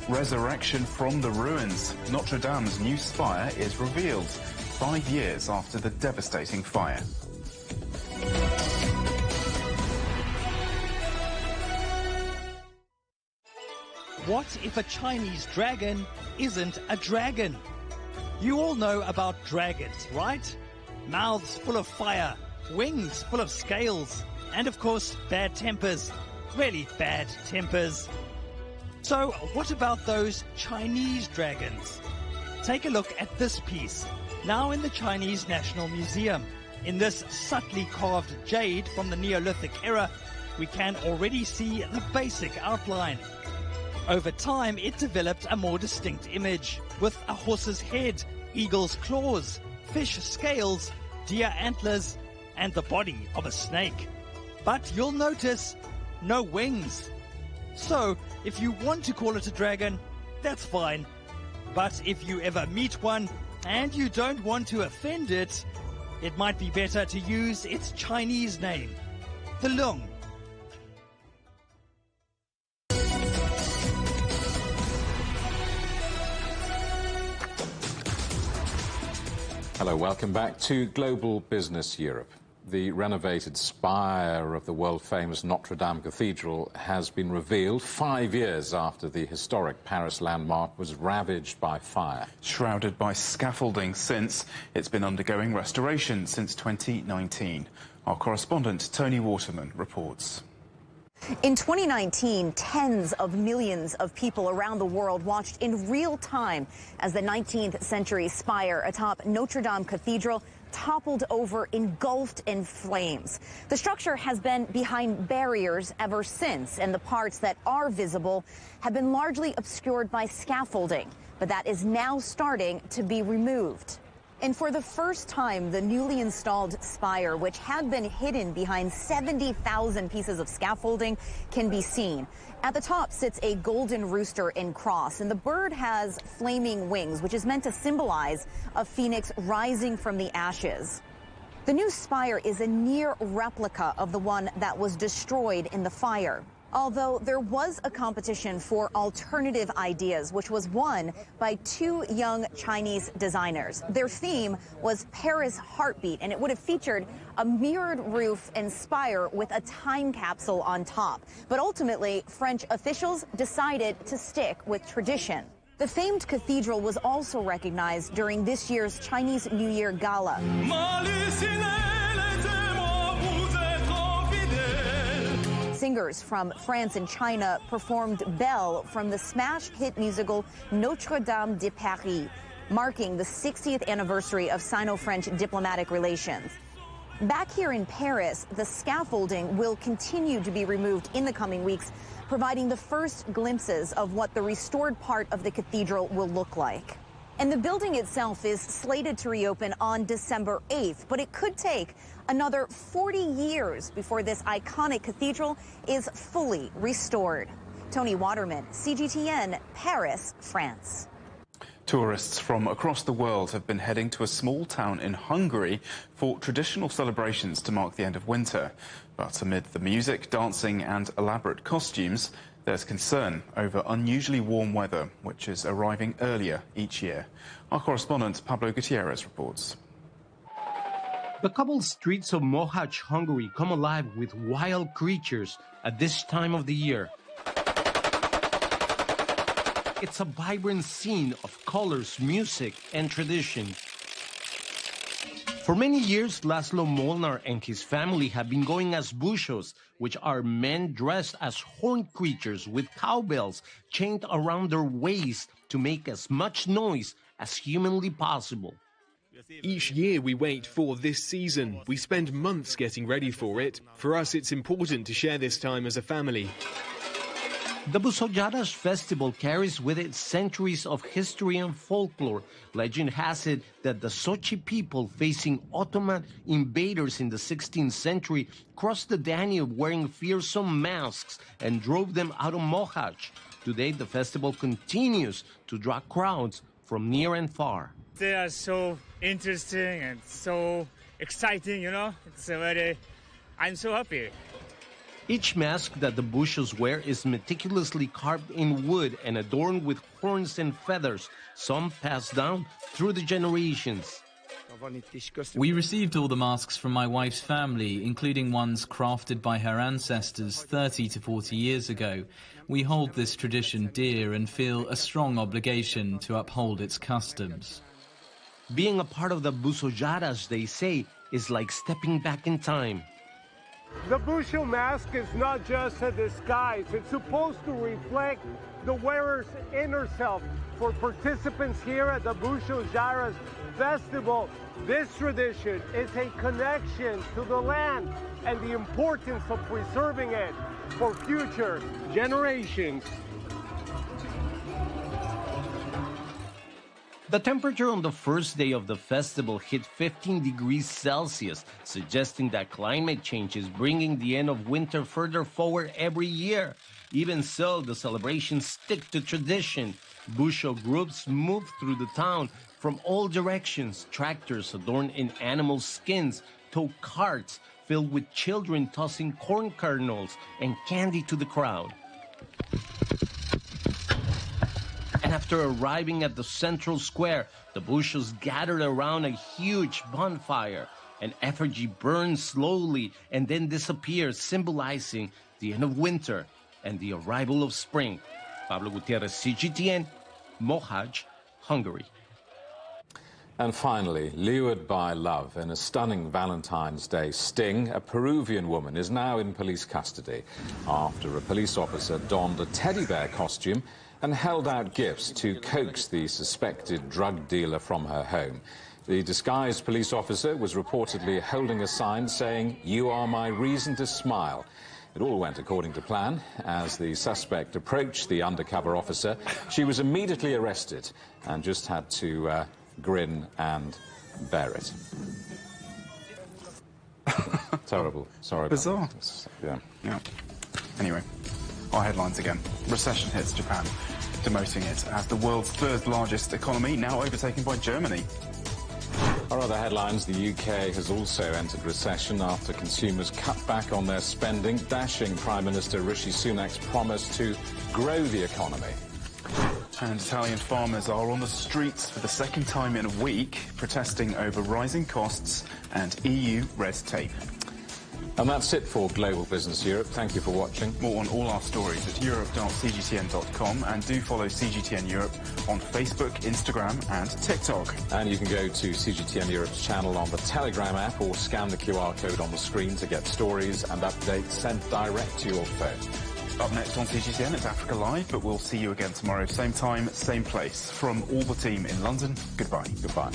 Resurrection from the ruins. Notre Dame's new spire is revealed 5 years after the devastating fire. What if a Chinese dragon isn't a dragon? You all know about dragons, right? Mouths full of fire, wings full of scales, and of course, bad tempers. Really bad tempers. So what about those Chinese dragons? Take a look at this piece, now in the Chinese National Museum. In this subtly carved jade from the Neolithic era, we can already see the basic outline. Over time, it developed a more distinct image, with a horse's head, eagle's claws, fish scales, deer antlers, and the body of a snake. But you'll notice, no wings. So, if you want to call it a dragon, that's fine. But if you ever meet one, and you don't want to offend it, it might be better to use its Chinese name, the Lung. Hello, welcome back to Global Business Europe. The renovated spire of the world-famous Notre Dame Cathedral has been revealed 5 years after the historic Paris landmark was ravaged by fire. Shrouded by scaffolding since, it's been undergoing restoration since 2019. Our correspondent Tony Waterman reports. In 2019, tens of millions of people around the world watched in real time as the 19th century spire atop Notre Dame Cathedral toppled over, engulfed in flames. The structure has been behind barriers ever since, and the parts that are visible have been largely obscured by scaffolding, but that is now starting to be removed. And for the first time, the newly installed spire, which had been hidden behind 70,000 pieces of scaffolding, can be seen. At the top sits a golden rooster in cross, and the bird has flaming wings, which is meant to symbolize a phoenix rising from the ashes. The new spire is a near replica of the one that was destroyed in the fire. Although there was a competition for alternative ideas, which was won by two young Chinese designers. Their theme was Paris Heartbeat, and it would have featured a mirrored roof and spire with a time capsule on top. But ultimately, French officials decided to stick with tradition. The famed cathedral was also recognized during this year's Chinese New Year Gala. Singers from France and China performed Belle from the smash hit musical Notre Dame de Paris, marking the 60th anniversary of Sino-French diplomatic relations. Back here in Paris, the scaffolding will continue to be removed in the coming weeks, providing the first glimpses of what the restored part of the cathedral will look like. And the building itself is slated to reopen on December 8th, but it could take another 40 years before this iconic cathedral is fully restored. Tony Waterman, CGTN, Paris, France. Tourists from across the world have been heading to a small town in Hungary for traditional celebrations to mark the end of winter. But amid the music, dancing and elaborate costumes, there's concern over unusually warm weather, which is arriving earlier each year. Our correspondent Pablo Gutierrez reports. The cobbled streets of Mohacs, Hungary come alive with wild creatures at this time of the year. It's a vibrant scene of colors, music, and tradition. For many years, Laszlo Molnar and his family have been going as bushos, which are men dressed as horned creatures with cowbells chained around their waist to make as much noise as humanly possible. Each year we wait for this season. We spend months getting ready for it. For us, it's important to share this time as a family. The Busoyaras festival carries with it centuries of history and folklore. Legend has it that the Sochi people facing Ottoman invaders in the 16th century crossed the Danube wearing fearsome masks and drove them out of Mohacs. Today, the festival continues to draw crowds from near and far. They are so interesting and so exciting, you know. I'm so happy. Each mask that the bushos wear is meticulously carved in wood and adorned with horns and feathers, some passed down through the generations. We received all the masks from my wife's family, including ones crafted by her ancestors 30 to 40 years ago. We hold this tradition dear and feel a strong obligation to uphold its customs. Being a part of the Busoyaras, they say, is like stepping back in time. The Busho mask is not just a disguise. It's supposed to reflect the wearer's inner self. For participants here at the Busoyaras Festival, this tradition is a connection to the land and the importance of preserving it for future generations. The temperature on the first day of the festival hit 15 degrees Celsius, suggesting that climate change is bringing the end of winter further forward every year. Even so, the celebrations stick to tradition. Busho groups move through the town from all directions. Tractors adorned in animal skins tow carts filled with children tossing corn kernels and candy to the crowd. And after arriving at the central square, the bushos gathered around a huge bonfire. An effigy burns slowly and then disappears, symbolizing the end of winter and the arrival of spring. Pablo Gutierrez, CGTN, Mohacs, Hungary. And finally, lured by love in a stunning Valentine's Day sting, a Peruvian woman is now in police custody after a police officer donned a teddy bear costume and held out gifts to coax the suspected drug dealer from her home. The disguised police officer was reportedly holding a sign saying, "You are my reason to smile." It all went according to plan. As the suspect approached the undercover officer, she was immediately arrested and just had to grin and bear it. Terrible. Sorry about Bizarre. that. Yeah. Anyway, our headlines again. Recession hits Japan, demoting it as the world's third largest economy, now overtaken by Germany. Our other headlines, the UK has also entered recession after consumers cut back on their spending, dashing Prime Minister Rishi Sunak's promise to grow the economy. And Italian farmers are on the streets for the second time in a week, protesting over rising costs and EU red tape. And that's it for Global Business Europe. Thank you for watching. More on all our stories at europe.cgtn.com, and do follow CGTN Europe on Facebook, Instagram and TikTok. And you can go to CGTN Europe's channel on the Telegram app or scan the QR code on the screen to get stories and updates sent direct to your phone. Up next on CGTN, it's Africa Live, but we'll see you again tomorrow, same time, same place. From all the team in London, goodbye. Goodbye.